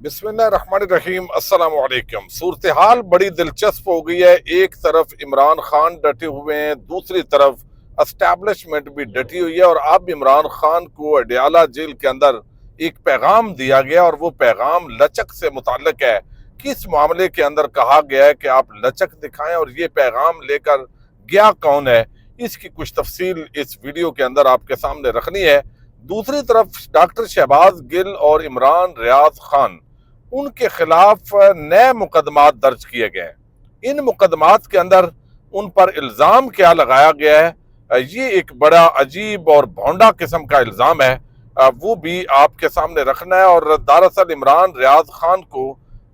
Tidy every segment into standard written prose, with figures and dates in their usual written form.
बिस्मिल्लाहिर्रहमानिर्रहीम अस्सलाम वालेकुम। सूरत-ए-हाल बड़ी दिलचस्प हो गई है। एक तरफ इमरान खान डटे हुए हैं, दूसरी तरफ एस्टैब्लिशमेंट भी डटी हुई है। और अब इमरान खान को अडयाला जेल के अंदर एक पैगाम दिया गया और वो पैगाम लचक से मुताल्लिक है। किस मामले के अंदर कहा गया है कि आप लचक दिखाएं और ये पैगाम लेकर गया कौन है, इसकी कुछ तफसील इस वीडियो के अंदर आपके सामने रखनी है। दूसरी तरफ डॉक्टर शहबाज गिल और इमरान रियाज खान, उनके खिलाफ नए मुकदमात दर्ज किए गए हैं। इन मुकदमात के अंदर उन पर इल्ज़ाम क्या लगाया गया है, ये एक बड़ा अजीब और भौंडा किस्म का इल्ज़ाम है, वो भी आपके सामने रखना है। और दरअसल इमरान रियाज खान को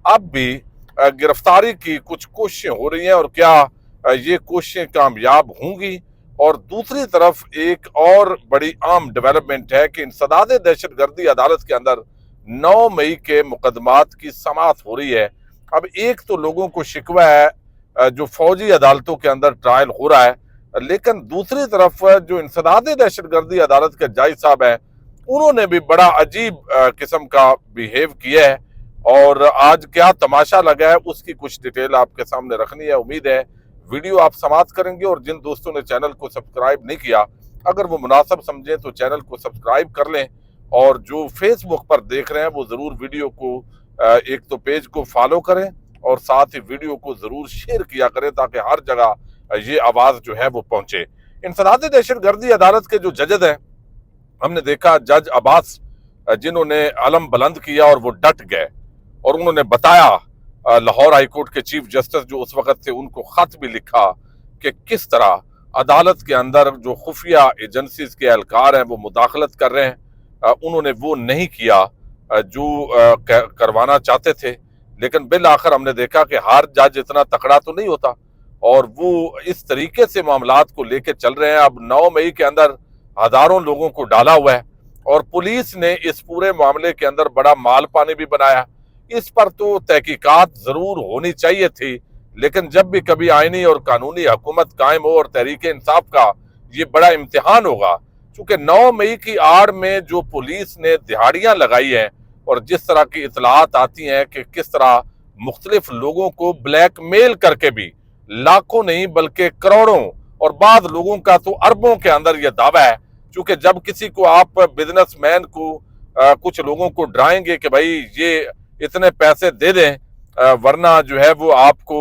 अब भी गिरफ्तारी की कुछ कोशिशें हो रही हैं और क्या ये कोशिशें कामयाब होंगी। और दूसरी तरफ एक और बड़ी आम डेवलपमेंट है कि इंसदाद दहशतगर्दी अदालत के अंदर 9 मई के मुकदमात की समाअत हो रही है। अब एक तो लोगों को शिकवा है जो फौजी अदालतों के अंदर ट्रायल हो रहा है, लेकिन दूसरी तरफ जो इंसदाद दहशतगर्दी अदालत के जज साहब हैं, उन्होंने भी बड़ा अजीब किस्म का बिहेव किया है। और आज क्या तमाशा लगा है उसकी कुछ डिटेल आपके सामने रखनी है। उम्मीद है वीडियो आप समाप्त करेंगे। और जिन दोस्तों ने चैनल को सब्सक्राइब नहीं किया, अगर वो मुनासिब समझें तो चैनल को सब्सक्राइब कर लें। और जो फेसबुक पर देख रहे हैं वो जरूर वीडियो को एक तो पेज को फॉलो करें और साथ ही वीडियो को जरूर शेयर किया करें ताकि हर जगह ये आवाज जो है वो पहुंचे। इंसदाद दहशतगर्दी अदालत के जो जज हैं, हमने देखा जज अब्बास जिन्होंने अलम बुलंद किया और वो डट गए और उन्होंने बताया लाहौर हाईकोर्ट के चीफ जस्टिस जो उस वक्त थे, उनको खत भी लिखा कि किस तरह अदालत के अंदर जो खुफिया एजेंसीज के एहलकार हैं वो मुदाखलत कर रहे हैं। उन्होंने वो नहीं किया जो करवाना चाहते थे। लेकिन बिल आखिर हमने देखा कि हर जज इतना तकड़ा तो नहीं होता और वो इस तरीके से मामलात को लेकर चल रहे हैं। अब 9 मई के अंदर हजारों लोगों को डाला हुआ है और पुलिस ने इस पूरे मामले के अंदर बड़ा माल पानी भी बनाया। इस पर तो तहकीकात जरूर होनी चाहिए थी, लेकिन जब भी कभी आईनी और कानूनी हुकूमत कायम हो और तहरीक इंसाफ का ये बड़ा इम्तिहान होगा, क्योंकि 9 मई की आड़ में जो पुलिस ने दिहाड़ियां लगाई हैं और जिस तरह की इतलात आती हैं कि किस तरह मुख्तलिफ लोगों को ब्लैकमेल करके भी लाखों नहीं बल्कि करोड़ों और बाद लोगों का तो अरबों के अंदर यह दावा है। क्योंकि जब किसी को आप बिजनेसमैन को कुछ लोगों को डराएंगे कि भाई ये इतने पैसे दे दें वरना जो है वो आपको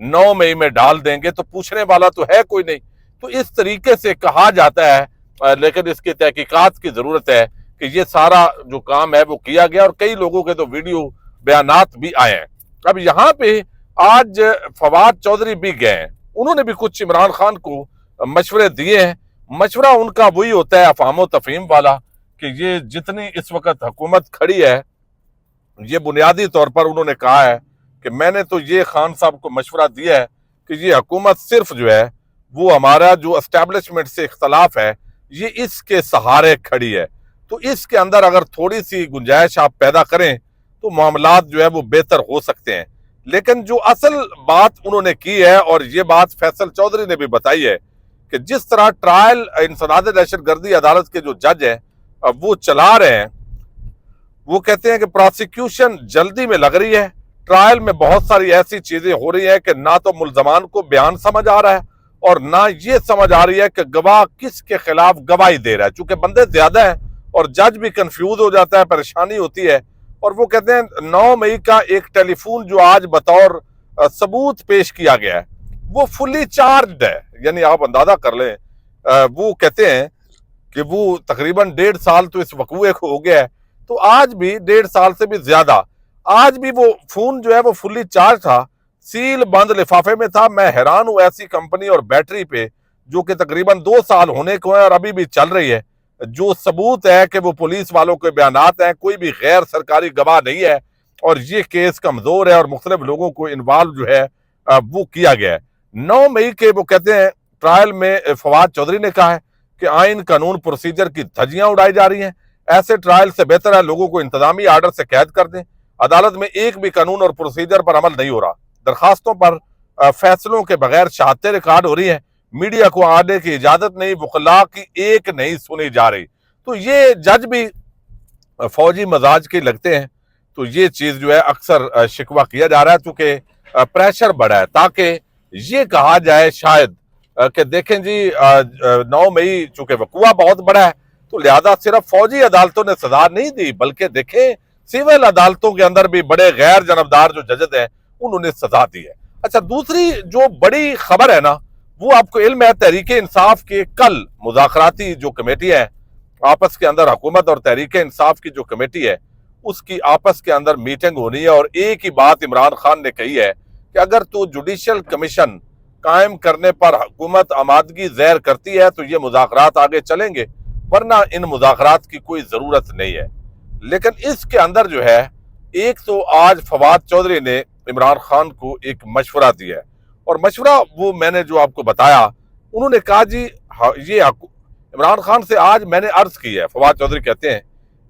9 मई में डाल देंगे, तो पूछने वाला तो है कोई नहीं। तो इस तरीके से कहा जाता है, लेकिन इसकी तहकीकात की जरूरत है कि ये सारा जो काम है वो किया गया और कई लोगों के तो वीडियो बयानात भी आए हैं। अब यहाँ पे आज फवाद चौधरी भी गए हैं, उन्होंने भी कुछ इमरान खान को मशवरे दिए हैं। मशवरा उनका वही होता है अफाम तफहीम वाला कि ये जितनी इस वक्त हुकूमत खड़ी है, ये बुनियादी तौर पर उन्होंने कहा है कि मैंने तो ये खान साहब को मशवरा दिया है कि ये हुकूमत सिर्फ जो है वो हमारा जो एस्टैब्लिशमेंट से इख्तलाफ है ये इसके सहारे खड़ी है। तो इसके अंदर अगर थोड़ी सी गुंजाइश आप पैदा करें तो मामलात जो है वो बेहतर हो सकते हैं। लेकिन जो असल बात उन्होंने की है और ये बात फैसल चौधरी ने भी बताई है कि जिस तरह ट्रायल इंसदाद दहशतगर्दी अदालत के जो जज हैं वो चला रहे हैं, वो कहते हैं कि प्रोसिक्यूशन जल्दी में लग रही है, ट्रायल में बहुत सारी ऐसी चीजें हो रही है कि ना तो मुल्जमान को बयान समझ आ रहा है और ना ये समझ आ रही है कि गवाह किसके खिलाफ गवाही दे रहा है। चूंकि बंदे ज्यादा है और जज भी कंफ्यूज हो जाता है, परेशानी होती है। और वो कहते हैं 9 मई का एक टेलीफोन जो आज बतौर सबूत पेश किया गया है वो फुली चार्ज है, यानी आप अंदाजा कर लें। वो कहते हैं कि वो तकरीबन 1.5 साल तो इस वकूए को हो गया है, तो आज भी 1.5 साल से भी ज्यादा आज भी वो फोन जो है वो फुली चार्ज था, सील बंद लिफाफे में था। मैं हैरान हूं ऐसी कंपनी और बैटरी पे जो कि तकरीबन 2 साल होने को है और अभी भी चल रही है। जो सबूत है कि वो पुलिस वालों के बयानात हैं, कोई भी गैर सरकारी गवाह नहीं है और ये केस कमजोर है और मुख्तलिफ लोगों को इन्वॉल्व जो है वो किया गया है। 9 मई के वो कहते हैं ट्रायल में फवाद चौधरी ने कहा है कि आइन कानून प्रोसीजर की धज्जियां उड़ाई जा रही हैं। ऐसे ट्रायल से बेहतर है लोगों को इंतजामी आर्डर से कैद कर दें। अदालत में एक भी कानून और प्रोसीजर पर अमल नहीं हो रहा, दरखास्तों पर फैसलों के बगैर शहादतें रिकॉर्ड हो रही हैं, मीडिया को आने की इजाजत नहीं, वकला की एक नहीं सुनी जा रही। तो ये जज भी फौजी मजाज के लगते हैं। تو یہ چیز جو ہے اکثر شکوہ کیا جا رہا ہے چونکہ پریشر بڑھا ہے، تاکہ یہ کہا جائے شاید کہ دیکھیں جی 9 مئی چونکہ وقوع بہت بڑا ہے تو لہذا صرف فوجی عدالتوں نے سزا نہیں دی، بلکہ دیکھیں سول عدالتوں کے اندر بھی بڑے غیر جانبدار جو ججز ہیں انہوں نے سزا دی ہے۔ اچھا، دوسری جو بڑی خبر ہے نا، وہ آپ کو علم ہے تحریک انصاف کے کل مذاکراتی جو کمیٹی ہے آپس کے اندر، حکومت اور تحریک انصاف کی جو کمیٹی ہے اس کی آپس کے اندر میٹنگ ہونی ہے، اور ایک ہی بات عمران خان نے کہی ہے کہ اگر تو جوڈیشل کمیشن قائم کرنے پر حکومت آمادگی ظاہر کرتی ہے تو یہ مذاکرات آگے چلیں گے، ورنہ ان مذاکرات کی کوئی ضرورت نہیں ہے۔ لیکن اس کے اندر جو ہے ایک تو آج فواد چودھری نے عمران خان کو ایک مشورہ دیا ہے، اور مشورہ وہ میں نے جو آپ کو بتایا، انہوں نے کہا جی یہ عمران خان سے آج میں نے عرض کی ہے، فواد چودھری کہتے ہیں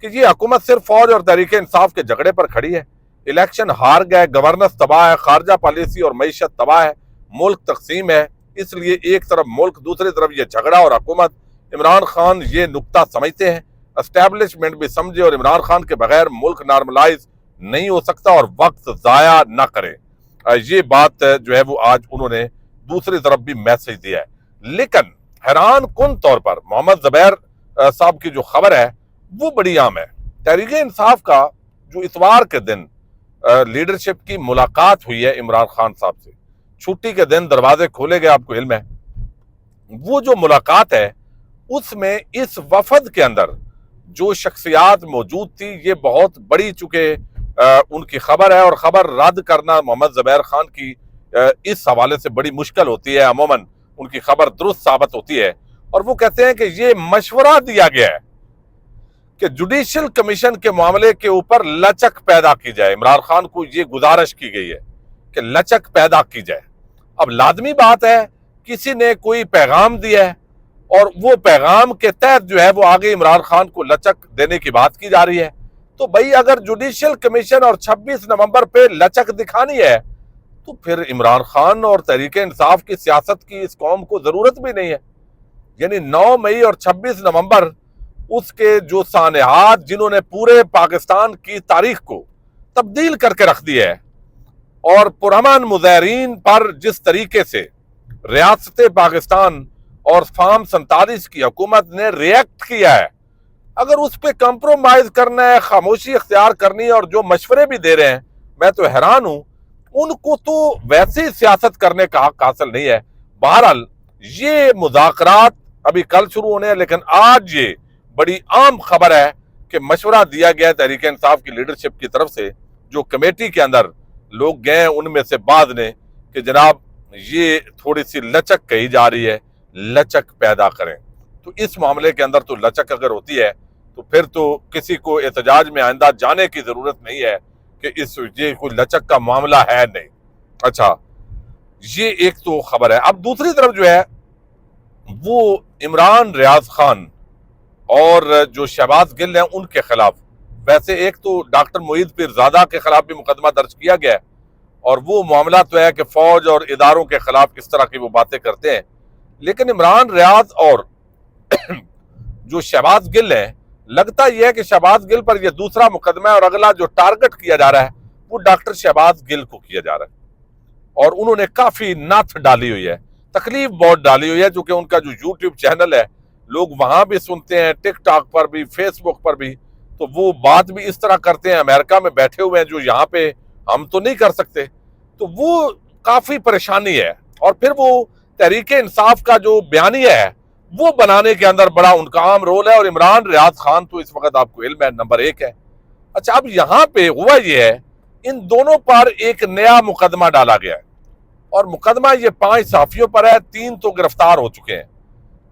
کہ یہ حکومت صرف فوج اور تحریک انصاف کے جھگڑے پر کھڑی ہے، الیکشن ہار گئے، گورننس تباہ ہے، خارجہ پالیسی اور معیشت تباہ ہے، ملک تقسیم ہے، اس لیے ایک طرف ملک دوسری طرف یہ جھگڑا، اور حکومت عمران خان یہ نقطہ سمجھتے ہیں، اسٹیبلشمنٹ بھی سمجھے، اور عمران خان کے بغیر ملک نارملائز نہیں ہو سکتا، اور وقت ضائع نہ کرے۔ یہ بات جو ہے وہ آج انہوں نے دوسری طرف بھی میسج دیا ہے۔ لیکن حیران کن طور پر محمد زبیر صاحب کی جو خبر ہے وہ بڑی عام ہے۔ تحریک انصاف کا جو اتوار کے دن لیڈرشپ کی ملاقات ہوئی ہے عمران خان صاحب سے، چھٹی کے دن دروازے کھولے گئے، آپ کو علم ہے، وہ جو ملاقات ہے اس میں اس وفد کے اندر جو شخصیات موجود تھی یہ بہت بڑی، چونکہ ان کی خبر ہے، اور خبر رد کرنا محمد زبیر خان کی اس حوالے سے بڑی مشکل ہوتی ہے، عموماً ان کی خبر درست ثابت ہوتی ہے، اور وہ کہتے ہیں کہ یہ مشورہ دیا گیا ہے کہ جوڈیشل کمیشن کے معاملے کے اوپر لچک پیدا کی جائے۔ عمران خان کو یہ گزارش کی گئی ہے کہ لچک پیدا کی جائے۔ اب لازمی بات ہے کسی نے کوئی پیغام دیا ہے، اور وہ پیغام کے تحت جو ہے وہ آگے عمران خان کو لچک دینے کی بات کی جا رہی ہے۔ تو بھائی اگر جوڈیشل کمیشن اور 26 نومبر پہ لچک دکھانی ہے تو پھر عمران خان اور تحریک انصاف کی سیاست کی اس قوم کو ضرورت بھی نہیں ہے۔ یعنی 9 مئی اور 26 نومبر اس کے جو سانحات جنہوں نے پورے پاکستان کی تاریخ کو تبدیل کر کے رکھ دیا ہے، اور پرامن مظاہرین پر جس طریقے سے ریاست پاکستان اور فارم 47 کی حکومت نے ریئیکٹ کیا ہے، اگر اس پہ کمپرومائز کرنا ہے، خاموشی اختیار کرنی ہے، اور جو مشورے بھی دے رہے ہیں، میں تو حیران ہوں، ان کو تو ویسی سیاست کرنے کا حق حاصل نہیں ہے۔ بہرحال یہ مذاکرات ابھی کل شروع ہونے ہیں، لیکن آج یہ بڑی عام خبر ہے کہ مشورہ دیا گیا تحریک انصاف کی لیڈرشپ کی طرف سے، جو کمیٹی کے اندر لوگ گئے ان میں سے بعض نے، کہ جناب یہ تھوڑی سی لچک کہی جا رہی ہے، لچک پیدا کریں۔ تو اس معاملے کے اندر تو لچک اگر ہوتی ہے تو پھر تو کسی کو احتجاج میں آئندہ جانے کی ضرورت نہیں ہے کہ یہ کوئی لچک کا معاملہ ہے نہیں۔ اچھا، یہ ایک تو خبر ہے۔ اب دوسری طرف جو ہے وہ عمران ریاض خان اور جو شہباز گل ہیں ان کے خلاف، ویسے ایک تو ڈاکٹر معید پیرزادہ کے خلاف بھی مقدمہ درج کیا گیا ہے، اور وہ معاملہ تو ہے کہ فوج اور اداروں کے خلاف اس طرح کی وہ باتیں کرتے ہیں، لیکن عمران ریاض اور جو شہباز گل ہیں، لگتا یہ ہے کہ شہباز گل پر یہ دوسرا مقدمہ ہے، اور اگلا جو ٹارگٹ کیا جا رہا ہے وہ ڈاکٹر شہباز گل کو کیا جا رہا ہے، اور انہوں نے کافی نعت ڈالی ہوئی ہے، تکلیف بہت ڈالی ہوئی ہے، چونکہ ان کا جو یوٹیوب چینل ہے لوگ وہاں بھی سنتے ہیں، ٹک ٹاک پر بھی، فیس بک پر بھی، تو وہ بات بھی اس طرح کرتے ہیں، امریکہ میں بیٹھے ہوئے ہیں جو یہاں پہ ہم تو نہیں کر سکتے، تو وہ کافی پریشانی ہے۔ اور پھر وہ تحریک انصاف کا جو بیانیہ ہے وہ بنانے کے اندر بڑا ان کا عام رول ہے، اور عمران ریاض خان تو اس وقت آپ کو علم ہے نمبر 1 ہے۔ اچھا، اب یہاں پہ ہوا یہ ہے، ان دونوں پر ایک نیا مقدمہ ڈالا گیا ہے، اور مقدمہ یہ 5 صحافیوں پر ہے، 3 تو گرفتار ہو چکے ہیں،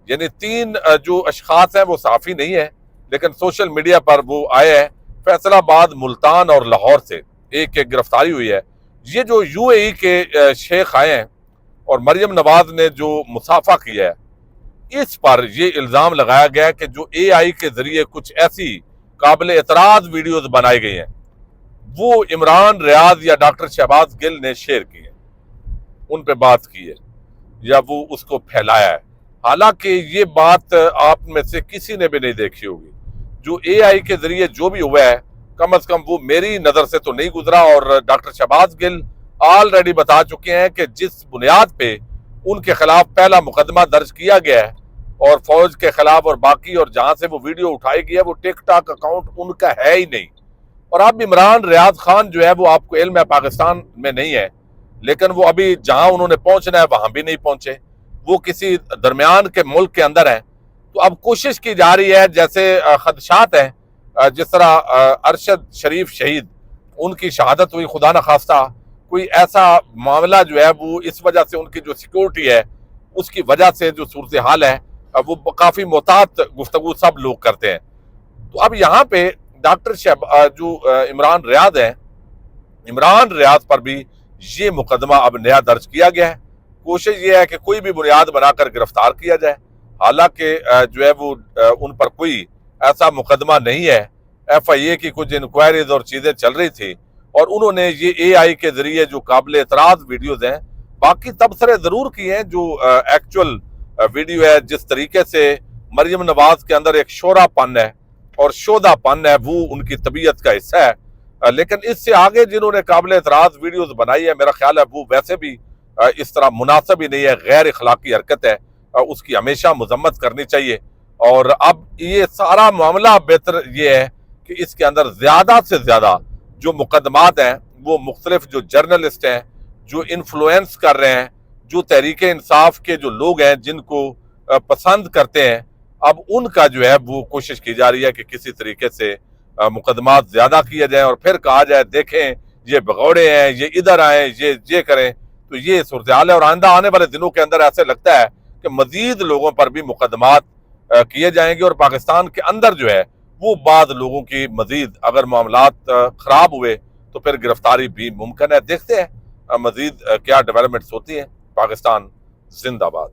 یعنی 3 جو اشخاص ہیں وہ صحافی نہیں ہیں لیکن سوشل میڈیا پر وہ آئے ہیں، فیصل آباد، ملتان اور لاہور سے ایک گرفتاری ہوئی ہے۔ یہ جو UAE کے شیخ آئے ہیں اور مریم نواز نے جو مصافحہ کیا ہے، اس پر یہ الزام لگایا گیا کہ جو AI کے ذریعے کچھ ایسی قابل اعتراض ویڈیوز بنائی گئی ہیں وہ عمران ریاض یا ڈاکٹر شہباز گل نے شیئر کی ہے، ان پہ بات کی ہے، یا وہ اس کو پھیلایا ہے۔ حالانکہ یہ بات آپ میں سے کسی نے بھی نہیں دیکھی ہوگی۔ جو AI کے ذریعے جو بھی ہوا ہے، कम अज कम वो मेरी नजर से तो नहीं गुजरा। और डॉक्टर शहबाज गिल ऑलरेडी बता चुके हैं कि जिस बुनियाद पे उनके खिलाफ पहला मुकदमा दर्ज किया गया है और फौज के खिलाफ और बाकी, और जहां से वो वीडियो उठाई गई है वो टिकटॉक अकाउंट उनका है ही नहीं। और अब इमरान रियाज खान जो है वो आपको इल्म है पाकिस्तान में नहीं है, लेकिन वो अभी जहां उन्होंने पहुंचना है वहां भी नहीं पहुंचे, वो किसी दरमियान के मुल्क के अंदर है। तो अब कोशिश की जा रही है, जैसे खदशात हैं, जिस तरह अरशद शरीफ शहीद उनकी शहादत हुई, खुदा न खास्ता कोई ऐसा मामला जो है वो इस वजह से उनकी जो सिक्योरिटी है उसकी वजह से जो सूरत हाल है वो काफी मोहतात गुफ्तगू सब लोग करते हैं। तो अब यहाँ पे डॉक्टर जो इमरान रियाज है, इमरान रियाज पर भी ये मुकदमा अब नया दर्ज किया गया है। कोशिश ये है कि कोई भी बुनियाद बनाकर गिरफ्तार किया जाए, हालांकि जो है वो उन पर कोई ऐसा मुकदमा नहीं है। FIA की कुछ इंक्वायरीज और चीजें चल रही थी और उन्होंने ये AI के जरिए जो काबिल एतराज वीडियोज हैं, बाकी तबसरे जरूर किए हैं जो एक्चुअल वीडियो है, जिस तरीके से मरियम नवाज के अंदर एक शोरापन है और शोधापन है, वो उनकी तबीयत का हिस्सा है। लेकिन इससे आगे जिन्होंने काबिल एतराज वीडियोज बनाई है, मेरा ख्याल है वो वैसे भी इस तरह मुनासिब ही नहीं है, गैर इखलाकी हरकत है, उसकी हमेशा मजम्मत करनी चाहिए। और अब ये सारा मामला बेहतर ये है कि इसके अंदर ज्यादा से ज्यादा जो मुकदमात हैं वो मुख्तलिफ जो जर्नलिस्ट हैं, जो इन्फ्लुएंस कर रहे हैं, जो तहरीक इंसाफ के जो लोग हैं जिनको पसंद करते हैं, अब उनका जो है वो कोशिश की जा रही है कि किसी तरीके से मुकदमात ज्यादा किए जाए और फिर कहा जाए देखें ये भगौड़े हैं, ये इधर आए, ये करें। तो ये सूरत हाल है और आइंदा आने वाले दिनों के अंदर ऐसे लगता है कि मजीद लोगों पर भी मुकदमात किए जाएंगे और पाकिस्तान के अंदर जो है वो बाद लोगों की मजीद अगर मामलात खराब हुए तो फिर गिरफ्तारी भी मुमकिन है। देखते हैं मजीद क्या डेवलपमेंट्स होती हैं। पाकिस्तान जिंदाबाद।